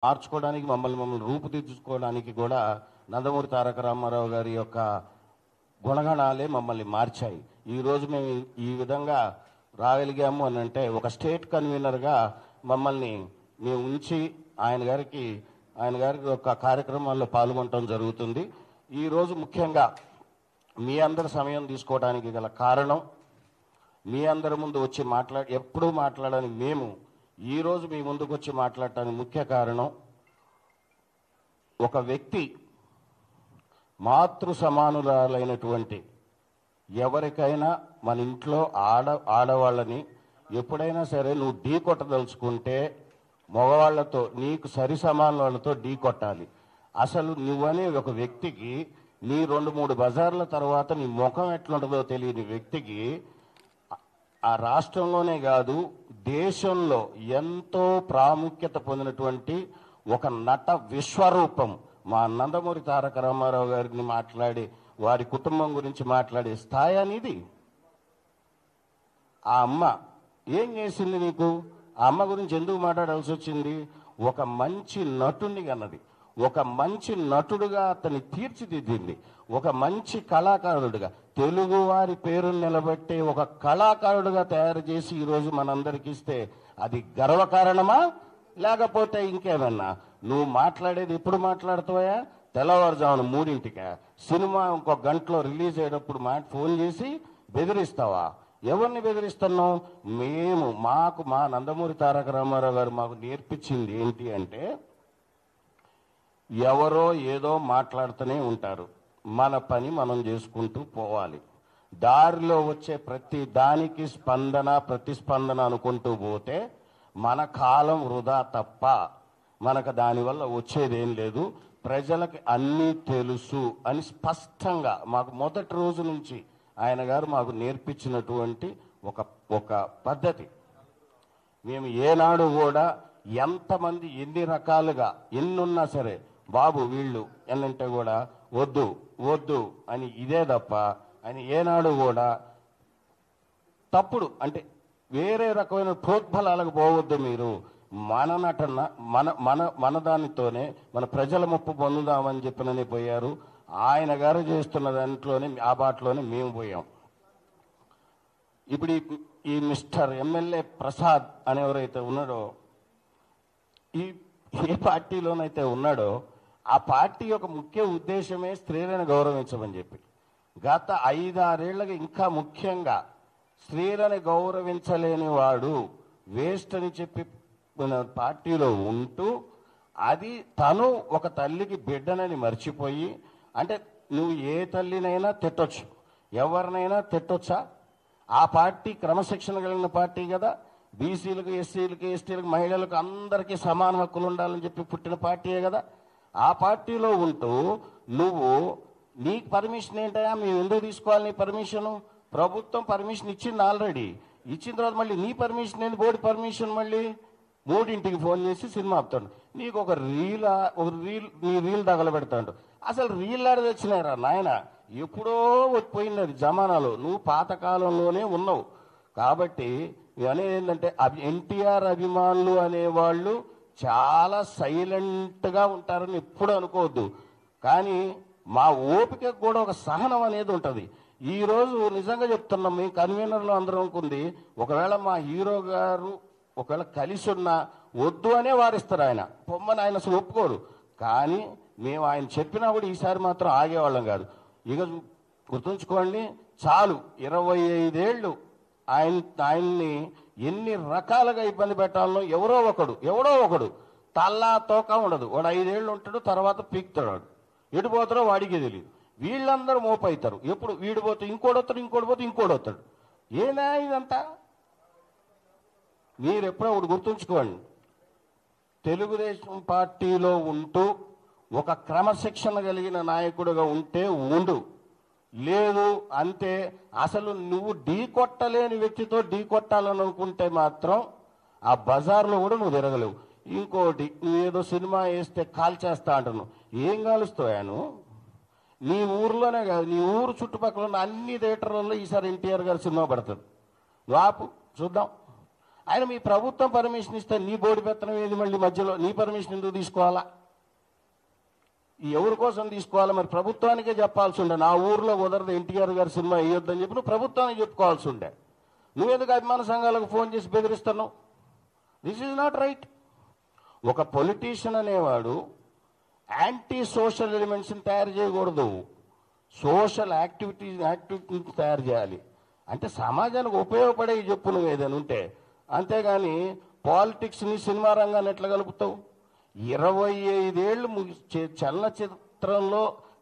మార్చుకోవడానికి మమ్మల్ని రూపుదిద్దుకోవడానికి కూడా నందమూరి తారక రామారావు గారి యొక్క గుణగణాలే మమ్మల్ని మార్చాయి. ఈరోజు మేము ఈ విధంగా రాగలిగాము అని అంటే ఒక స్టేట్ కన్వీనర్గా మమ్మల్ని మేము ఉంచి ఆయన గారి యొక్క కార్యక్రమాల్లో పాల్గొనడం జరుగుతుంది. ఈరోజు ముఖ్యంగా మీ అందరి సమయం తీసుకోవడానికి గల కారణం, మీ అందరి ముందు వచ్చి ఎప్పుడూ మాట్లాడని మేము ఈరోజు మీ ముందుకు వచ్చి మాట్లాడటానికి ముఖ్య కారణం, ఒక వ్యక్తి మాతృ సమానురాలైనటువంటి ఎవరికైనా మన ఇంట్లో ఆడవాళ్ళని ఎప్పుడైనా సరే నువ్వు ఢీ కొట్టదలుచుకుంటే మగవాళ్లతో, నీకు సరి సమాన వాళ్ళతో ఢీ కొట్టాలి. అసలు నువ్వనే ఒక వ్యక్తికి నీ 2-3 బజార్ల తర్వాత నీ ముఖం ఎట్లుంటుందో తెలియని వ్యక్తికి ఆ రాష్ట్రంలోనే కాదు దేశంలో ఎంతో ప్రాముఖ్యత పొందినటువంటి ఒక నట విశ్వరూపం మా నందమూరి తారక రామారావు గారిని మాట్లాడి వారి కుటుంబం గురించి మాట్లాడే స్థాయి అనేది. ఆ అమ్మ ఏం చేసింది నీకు? ఆ అమ్మ గురించి ఎందుకు మాట్లాడాల్సి వచ్చింది? ఒక మంచి నటుని కన్నది, ఒక మంచి నటుడుగా అతన్ని తీర్చిదిద్దింది, ఒక మంచి కళాకారుడుగా తెలుగువారి పేరును నిలబెట్టే ఒక కళాకారుడుగా తయారు చేసి ఈరోజు మనందరికి ఇస్తే అది గర్వకారణమా లేకపోతే ఇంకేమన్నా? నువ్వు మాట్లాడేది ఎప్పుడు మాట్లాడుతావా? తెల్లవారుజామున 3ంటికా? సినిమా ఇంకో గంటలో రిలీజ్ అయ్యేటప్పుడు ఫోన్ చేసి బెదిరిస్తావా? ఎవరిని బెదిరిస్తున్నావు? మా నందమూరి తారక రామారావు గారు మాకు నేర్పించింది ఏంటి అంటే, ఎవరో ఏదో మాట్లాడుతూనే ఉంటారు, మన పని మనం చేసుకుంటూ పోవాలి. దారిలో వచ్చే ప్రతి దానికి ప్రతిస్పందన అనుకుంటూ పోతే మన కాలం వృధా తప్ప మనకు దానివల్ల వచ్చేదేం లేదు. ప్రజలకు అన్నీ తెలుసు అని స్పష్టంగా మాకు మొదటి రోజు నుంచి ఆయన గారు మాకు నేర్పించినటువంటి ఒక పద్ధతి. మేము ఏనాడు కూడా ఎంతమంది ఎన్ని రకాలుగా ఎన్నున్నా సరే బాబు వీళ్ళు ఎన్నంటే కూడా వద్దు వద్దు అని ఇదే తప్ప అని ఏనాడు కూడా తప్పుడు అంటే వేరే రకమైన ప్రోద్బలాలకు పోవద్దు. మీరు మన నటన మన దానితోనే మన ప్రజల ముప్పు పొందుదామని చెప్పినని పోయారు. ఆయన గారు చేస్తున్న దాంట్లోనే ఆ బాటలోనే మేము పోయాం. ఇప్పుడు ఈ మిస్టర్ ఎమ్మెల్యే ప్రసాద్ అనేవరైతే ఉన్నాడో, ఏ పార్టీలోనైతే ఉన్నాడో ఆ పార్టీ యొక్క ముఖ్య ఉద్దేశమే స్త్రీలను గౌరవించమని చెప్పి గత 5-6 ఏళ్లుగా ఇంకా ముఖ్యంగా స్త్రీలను గౌరవించలేని వాడు వేస్ట్ అని చెప్పి పార్టీలో ఉంటూ అది తను ఒక తల్లికి బిడ్డనని మర్చిపోయి, అంటే నువ్వు ఏ తల్లినైనా తిట్టొచ్చు, ఎవరినైనా తిట్టొచ్చా? ఆ పార్టీ క్రమశిక్షణ కలిగిన పార్టీ కదా. బీసీలకు, ఎస్సీలకు, ఎస్టీలకు, మహిళలకు అందరికీ సమాన హక్కులు ఉండాలని చెప్పి పుట్టిన పార్టీయే కదా. ఆ పార్టీలో ఉంటూ నీకు పర్మిషన్ ఏంటయా? మేము ఎందుకు తీసుకోవాలి నీ పర్మిషను? ప్రభుత్వం పర్మిషన్ ఇచ్చింది, ఆల్రెడీ ఇచ్చిన తర్వాత మళ్ళీ నీ పర్మిషన్ ఏంది? బోర్డు పర్మిషన్ మళ్ళీ 3ంటికి ఫోన్ చేసి సినిమా ఆపుతాడు. నీకు ఒక నీ రీల్ తగలబెడతాడు. అసలు రీల్ ఆడ తెచ్చినారా నాయన? ఎప్పుడో పోయింది అది జమానాలో. నువ్వు పాతకాలంలోనే ఉన్నావు. కాబట్టి అనేది ఏంటంటే ఎన్టీఆర్ అభిమానులు అనేవాళ్ళు చాలా సైలెంట్గా ఉంటారని ఎప్పుడు అనుకోవద్దు. కానీ మా ఓపిక కూడా ఒక సహనం అనేది ఉంటుంది. ఈరోజు నిజంగా చెప్తున్నాం, మేము కన్వీనర్లు అందరం అనుకుంది, ఒకవేళ మా హీరో గారు ఒకవేళ కలిసి ఉన్నా వద్దు అనే వారిస్తారు. ఆయన పొమ్మని ఆయన అసలు ఒప్పుకోరు. కానీ మేము ఆయన చెప్పినా కూడా ఈసారి మాత్రం ఆగేవాళ్ళం కాదు. ఇక గుర్తుంచుకోండి, చాలు 25 ఏళ్ళు ఆయన్ని ఎన్ని రకాలుగా ఇబ్బంది పెట్టాలనో ఎవడో ఒకడు తల్లా తోక ఉండదు. వాడు 5 ఏళ్ళు ఉంటాడు, తర్వాత పీక్తాడు. ఎడిపోతాడో వాడికి తెలియదు. వీళ్ళందరూ మోపవుతారు. ఎప్పుడు వీడిపోతే ఇంకోటి వస్తాడు. ఏనా ఇదంతా? మీరు ఎప్పుడో ఒకటి గుర్తుంచుకోండి, తెలుగుదేశం పార్టీలో ఉంటూ ఒక క్రమశిక్షణ కలిగిన నాయకుడుగా ఉంటే ఉండు, లేదు అంతే. అసలు నువ్వు ఢీ కొట్టలేని వ్యక్తితో ఢీ కొట్టాలని అనుకుంటే మాత్రం ఆ బజార్లో కూడా నువ్వు తిరగలేవు. ఇంకోటి, నువ్వేదో సినిమా వేస్తే కాల్చేస్తా అంటున్నావు. ఏం కాలుస్తావాను? నీ ఊర్లోనే కాదు, నీ ఊరు చుట్టుపక్కల ఉన్న అన్ని థియేటర్లలో ఈసారి ఎన్టీఆర్ గారు సినిమా పడుతుంది. వాపు చూద్దాం. ఆయన మీ ప్రభుత్వం పర్మిషన్ ఇస్తే నీ బోర్డు పెత్తనం ఏది మళ్ళీ మధ్యలో నీ పర్మిషన్ ఎందుకు తీసుకోవాలా? ఎవరి కోసం తీసుకోవాలి? మరి ప్రభుత్వానికే చెప్పాల్సి ఉండే, నా ఊర్లో కుదరదు ఎన్టీఆర్ గారి సినిమా వేయొద్దని చెప్పి నువ్వు ప్రభుత్వానికి చెప్పుకోవాల్సి ఉండే. నువ్వెందుకు అభిమాన సంఘాలకు ఫోన్ చేసి బెదిరిస్తున్నావు? This is not right. ఒక పొలిటీషియన్ అనేవాడు యాంటీ సోషల్ ఎలిమెంట్స్ని తయారు చేయకూడదు, సోషల్ యాక్టివిటీస్ తయారు చేయాలి. అంటే సమాజానికి ఉపయోగపడే చెప్పు నువ్వు ఏదైనా ఉంటే, అంతేగాని పాలిటిక్స్ని సినిమా రంగాన్ని ఎట్లా కలుపుతావు? 25 ఏళ్ళు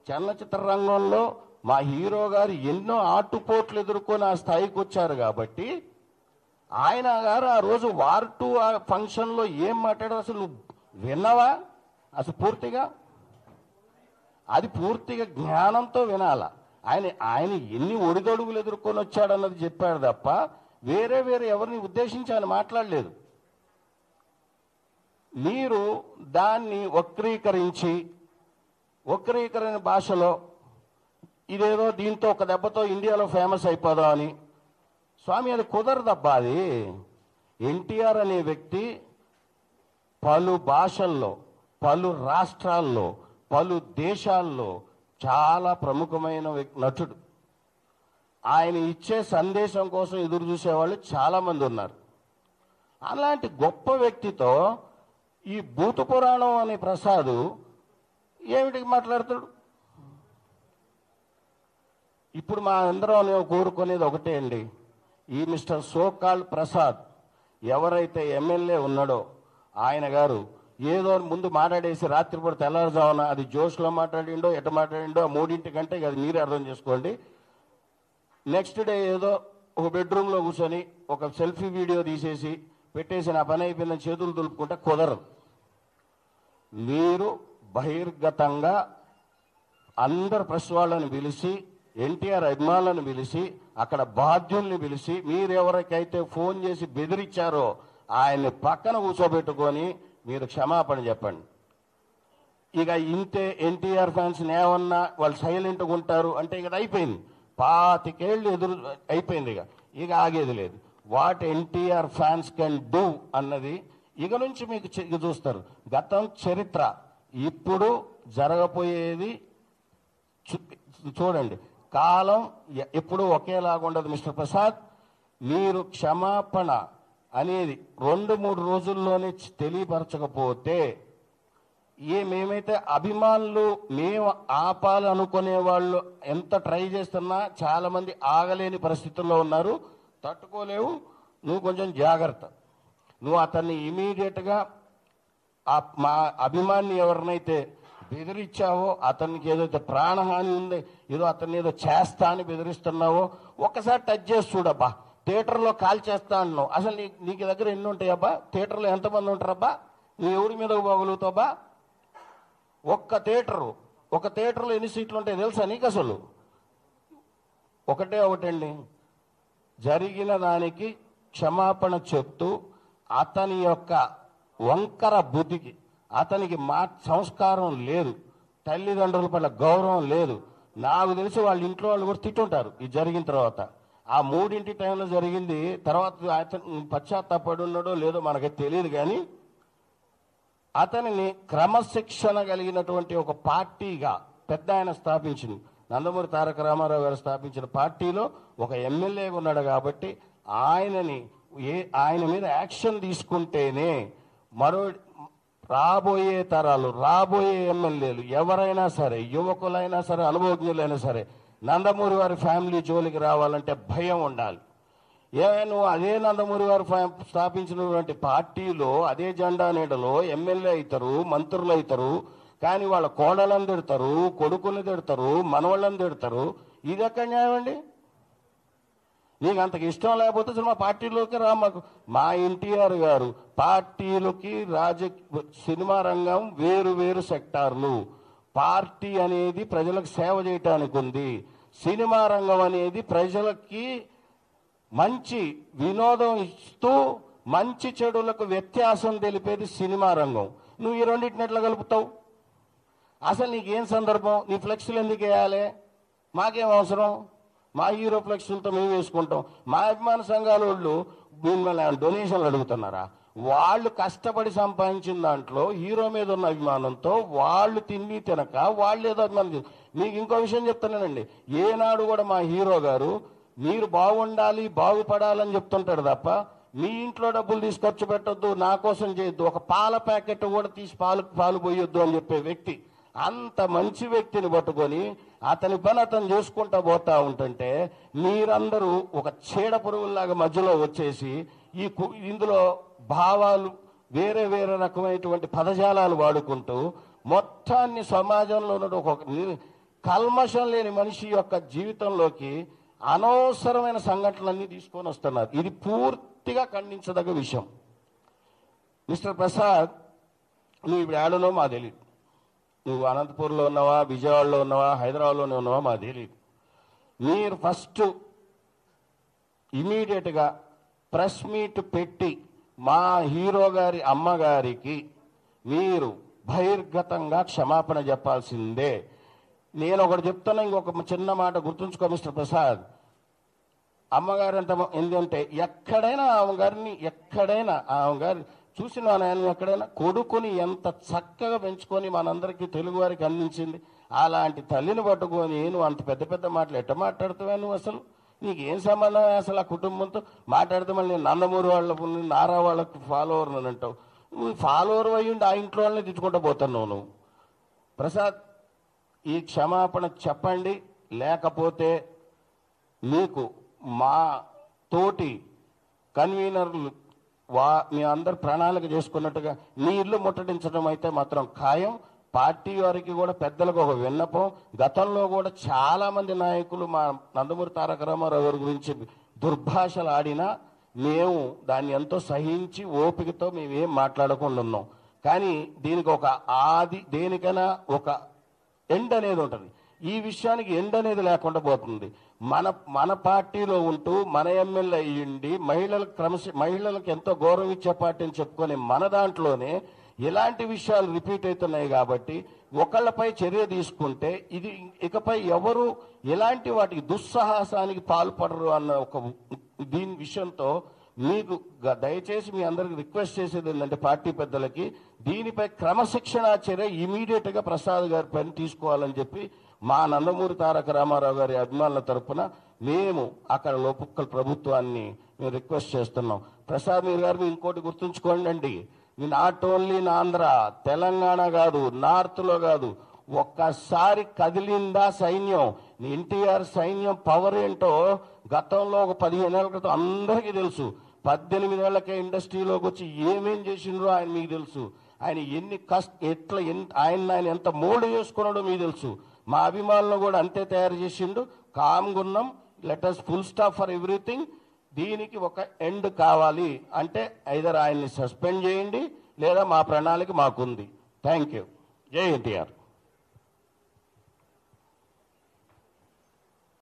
చలనచిత్ర రంగంలో మా హీరో గారు ఎన్నో ఆటుపోట్లు ఎదుర్కొని ఆ స్థాయికి వచ్చారు కాబట్టి ఆయన గారు ఆ రోజు వార్ 2 ఆ ఫంక్షన్లో ఏం మాట్లాడారు అసలు నువ్వు విన్నావా? అసలు పూర్తిగా అది పూర్తిగా జ్ఞానంతో వినాల. ఆయన ఎన్ని ఒడిదొడుగులు ఎదుర్కొని వచ్చాడన్నది చెప్పాడు తప్ప వేరే ఎవరిని ఉద్దేశించి ఆయన మాట్లాడలేదు. మీరు దాన్ని వక్రీకరణ భాషలో ఇదేదో దీంతో ఒక దెబ్బతో ఇండియాలో ఫేమస్ అయిపోదాం అని, స్వామి అది కుదరదబ్బా. అది ఎన్టీఆర్ అనే వ్యక్తి పలు భాషల్లో, పలు రాష్ట్రాల్లో, పలు దేశాల్లో చాలా ప్రముఖమైన నటుడు. ఆయన ఇచ్చే సందేశం కోసం ఎదురు చూసేవాళ్ళు చాలామంది ఉన్నారు. అలాంటి గొప్ప వ్యక్తితో ఈ భూత పురాణం అనే ప్రసాద్ ఏమిటికి మాట్లాడతాడు? ఇప్పుడు మా అందరం కోరుకునేది ఒకటే అండి, ఈ మిస్టర్ సోకాల్ ప్రసాద్ ఎవరైతే ఎమ్మెల్యే ఉన్నాడో ఆయన గారు ఏదో ముందు మాట్లాడేసి రాత్రిపూట తెల్లారుజామున అది జోష్లో మాట్లాడిండో ఎట మాట్లాడిండో ఆ 3 కంటే అది మీరే అర్థం చేసుకోండి. నెక్స్ట్ డే ఏదో ఒక బెడ్రూమ్లో కూర్చొని ఒక సెల్ఫీ వీడియో తీసేసి పెట్టేసి నా పని అయిపోయిందని చేతులు దులుపుకుంటే కుదరదు. మీరు బహిర్గతంగా అందరు ప్రెస్ వాళ్ళని పిలిచి, ఎన్టీఆర్ అభిమానులను పిలిచి, అక్కడ బాధ్యుల్ని పిలిచి, మీరెవరికైతే ఫోన్ చేసి బెదిరించారో ఆయన్ని పక్కన కూర్చోబెట్టుకొని మీరు క్షమాపణ చెప్పండి. ఇక ఇంతే ఎన్టీఆర్ ఫ్యాన్స్ ఏమన్నా వాళ్ళు సైలెంట్గా ఉంటారు అంటే ఇక అయిపోయింది. 25 ఏళ్ళు అయిపోయింది. ఇక ఆగేది లేదు. What NTR fans can do అన్నది ఇక నుంచి మీకు చూస్తారు. గతం చరిత్ర, ఇప్పుడు జరగబోయేది చూడండి. కాలం ఎప్పుడూ ఒకేలాగా ఉండదు మిస్టర్ ప్రసాద్. మీరు క్షమాపణ అనేది 2-3 రోజుల్లోనే తెలియపరచకపోతే మేమైతే అభిమానులు మేము ఆపాలనుకునే వాళ్ళు ఎంత ట్రై చేస్తున్నా చాలా మంది ఆగలేని పరిస్థితుల్లో ఉన్నారు, తట్టుకోలేవు. నువ్వు కొంచెం జాగ్రత్త. నువ్వు అతన్ని ఇమీడియట్గా మా అభిమాని ఎవరినైతే బెదిరించావో, అతనికి ఏదైతే ప్రాణహాని ఉంది, ఏదో అతన్ని ఏదో చేస్తా అని బెదిరిస్తున్నావో ఒక్కసారి టచ్ చేసి చూడబ్బా. థియేటర్లో కాల్ చేస్తా అన్నావు, అసలు నీకు దగ్గర ఎన్ని ఉంటాయబ్బా? థియేటర్లో ఎంతమంది ఉంటారబ్బా? నువ్వు ఎవరి మీద పోగలుగుతావబ్బా? ఒక థియేటర్లో ఎన్ని సీట్లు ఉంటాయి తెలుసా నీకు? అసలు ఒకటండి, జరిగిన దానికి క్షమాపణ చెప్తూ అతని యొక్క వంకర బుద్ధికి, అతనికి సంస్కారం లేదు, తల్లిదండ్రుల పట్ల గౌరవం లేదు. నాకు తెలిసి వాళ్ళ ఇంట్లో వాళ్ళు కూడా తిట్టుంటారు ఇది జరిగిన తర్వాత. ఆ 3 టైంలో జరిగింది. తర్వాత అతను పశ్చాత్తాపడి ఉన్నాడో లేదో మనకి తెలియదు, కానీ అతనిని క్రమశిక్షణ కలిగినటువంటి ఒక పార్టీగా పెద్ద ఆయన స్థాపించింది. నందమూరి తారక రామారావు గారు స్థాపించిన పార్టీలో ఒక ఎమ్మెల్యేగా ఉన్నాడు కాబట్టి ఆయన మీద యాక్షన్ తీసుకుంటేనే రాబోయే తరాలు, రాబోయే ఎమ్మెల్యేలు ఎవరైనా సరే, యువకులైనా సరే, అనుభవజ్ఞులైనా సరే, నందమూరి వారి ఫ్యామిలీ జోలికి రావాలంటే భయం ఉండాలి. నువ్వు అదే నందమూరి వారు స్థాపించినటువంటి పార్టీలో అదే జెండా నీడలో ఎమ్మెల్యే అవుతారు, మంత్రులు అవుతారు, కానీ వాళ్ళ కోడలను తిడతారు, కొడుకుని తిడతారు, మనవాళ్ళని తిడతారు. ఇది ఎక్కడ న్యాయం అండి? నీకు అంతకు ఇష్టం లేకపోతే అసలు మా పార్టీలోకి రా. మా ఎన్టీఆర్ గారు పార్టీలకి సినిమా రంగం వేరు సెక్టార్లు. పార్టీ అనేది ప్రజలకు సేవ చేయటానికి ఉంది. సినిమా రంగం అనేది ప్రజలకి మంచి వినోదం ఇస్తూ మంచి చెడులకు వ్యత్యాసం తెలిపేది సినిమా రంగం. నువ్వు ఈ రెండింటిని ఎట్లా కలుపుతావు? అసలు నీకేం సందర్భం? నీ ఫ్లెక్స్లు ఎందుకు వేయాలి? మాకేం అవసరం? మా హీరో ఫ్లెక్స్లతో మేము వేసుకుంటాం. మా అభిమాన సంఘాల వాళ్ళు మిమ్మల్ని డొనేషన్లు అడుగుతున్నారా? వాళ్ళు కష్టపడి సంపాదించిన దాంట్లో హీరో మీద ఉన్న అభిమానంతో వాళ్ళు తిండి తినక వాళ్ళు ఏదో అభిమానం. మీకు ఇంకో విషయం చెప్తున్నానండి, ఏనాడు కూడా మా హీరో గారు మీరు బాగుండాలి బాగుపడాలని చెప్తుంటాడు తప్ప మీ ఇంట్లో డబ్బులు తీసి ఖర్చు పెట్టొద్దు, నా కోసం చేయొద్దు, ఒక పాల ప్యాకెట్ కూడా తీసి పాలు పోయొద్దు అని చెప్పే వ్యక్తి. అంత మంచి వ్యక్తిని పట్టుకొని అతని పని అతను చేసుకుంటా పోతా ఉంటుంటే మీరందరూ ఒక చీడ పురుగుల్లాగా మధ్యలో వచ్చేసి ఇందులో భావాలు వేరే వేరే రకమైనటువంటి పదజాలాలు వాడుకుంటూ మొత్తాన్ని సమాజంలో ఉన్న ఒక కల్మషం లేని మనిషి యొక్క జీవితంలోకి అనవసరమైన సంఘటనలన్నీ తీసుకొని వస్తున్నారు. ఇది పూర్తిగా ఖండించదగ్గ విషయం. మిస్టర్ ప్రసాద్, నువ్వు ఇప్పుడు ఏడనో మాకు తెలియదు. నువ్వు అనంతపూర్లో ఉన్నావా, విజయవాడలో ఉన్నావా, హైదరాబాద్లోనే ఉన్నావా మాకు తెలియదు. మీరు ఫస్ట్ ఇమీడియట్గా ప్రెస్ మీట్ పెట్టి మా హీరో గారి అమ్మగారికి మీరు బహిర్గతంగా క్షమాపణ చెప్పాల్సిందే. నేను ఒకటి చెప్తున్నా, ఇంకొక చిన్న మాట గుర్తుంచుకో మిస్టర్ ప్రసాద్. అమ్మగారు ఎందుకంటే ఎక్కడైనా ఆమె గారి చూసిన నేను ఎక్కడైనా కొడుకుని ఎంత చక్కగా పెంచుకొని మనందరికీ తెలుగు వారికి అందించింది. అలాంటి తల్లిని పట్టుకొని నువ్వు అంత పెద్ద పెద్ద మాటలు ఎట్ట మాట్లాడుతావా? నువ్వు అసలు నీకేం సంబంధం అసలు ఆ కుటుంబంతో మాట్లాడితే మళ్ళీ నేను నందమూరి వాళ్ళ నారా వాళ్ళకి ఫాలోవర్ అని అంటావు. నువ్వు ఫాలోవర్ అయ్యిండి ఆ ఇంట్లో వాళ్ళని తిట్టుకుంటూ పోతున్నావు నువ్వు. ప్రసాద్, ఈ క్షమాపణ చెప్పండి, లేకపోతే మీకు మా తోటి కన్వీనర్లు మీ అందరు ప్రణాళిక చేసుకున్నట్టుగా మీ ఇల్లు ముట్టడించడం అయితే మాత్రం ఖాయం. పార్టీ వారికి కూడా పెద్దలకు ఒక విన్నపం, గతంలో కూడా చాలా మంది నాయకులు మా నందమూరి తారక రామారావు గారి గురించి దుర్భాషలు ఆడినా మేము దాన్ని ఎంతో సహించి ఓపికతో మేమేం మాట్లాడకుండా ఉన్నాం. కానీ దీనికి దేనికైనా ఒక ఎండ్ అనేది ఉంటుంది. ఈ విషయానికి ఎండ్ అనేది లేకుండా పోతుంది. మన పార్టీలో ఉంటూ మన ఎమ్మెల్యే అయ్యిండి మహిళలకు ఎంతో గౌరవం ఇచ్చే పార్టీ అని చెప్పుకొని మన దాంట్లోనే ఇలాంటి విషయాలు రిపీట్ అవుతున్నాయి. కాబట్టి ఒకళ్ళపై చర్య తీసుకుంటే ఇది ఇకపై ఎవరు ఎలాంటి వాటికి దుస్సాహసానికి పాల్పడరు అన్న ఒక దీని విషయంతో మీకు దయచేసి మీ అందరికి రిక్వెస్ట్ చేసేది ఏంటంటే పార్టీ పెద్దలకి దీనిపై క్రమశిక్షణా చర్య ఇమీడియట్గా ప్రసాద్ గారి పని తీసుకోవాలని చెప్పి మా నందమూరి తారక రామారావు గారి అభిమానుల తరఫున మేము అక్కడ లోపల ప్రభుత్వాన్ని మేము రిక్వెస్ట్ చేస్తున్నాం. ప్రసాద్ మీరు గారు ఇంకోటి గుర్తుంచుకోండి అండి, me not only Andhra, Telangana కాదు, నార్త్లో కాదు, ఒక్కసారి కదిలిందా సైన్యం, ఎన్టీఆర్ సైన్యం పవర్ ఏంటో గతంలో ఒక 15 ఏళ్ల క్రితం అందరికీ తెలుసు. 18 ఏళ్లకే ఇండస్ట్రీలోకి వచ్చి ఏమేం చేసిండ్రో ఆయన మీకు తెలుసు. ఆయన ఆయన ఎంత మోల్డ్ చేసుకున్నాడో మీకు తెలుసు. మా అభిమానులు కూడా అంతే తయారు చేసిండు. కామ్గున్నాం, let us full stop for everything. దీనికి ఒక ఎండ్ కావాలి అంటే ఐదర్ ఆయన్ని సస్పెండ్ చేయండి లేదా మా ప్రణాళిక మాకుంది. Thank you. జై ఎన్టీఆర్.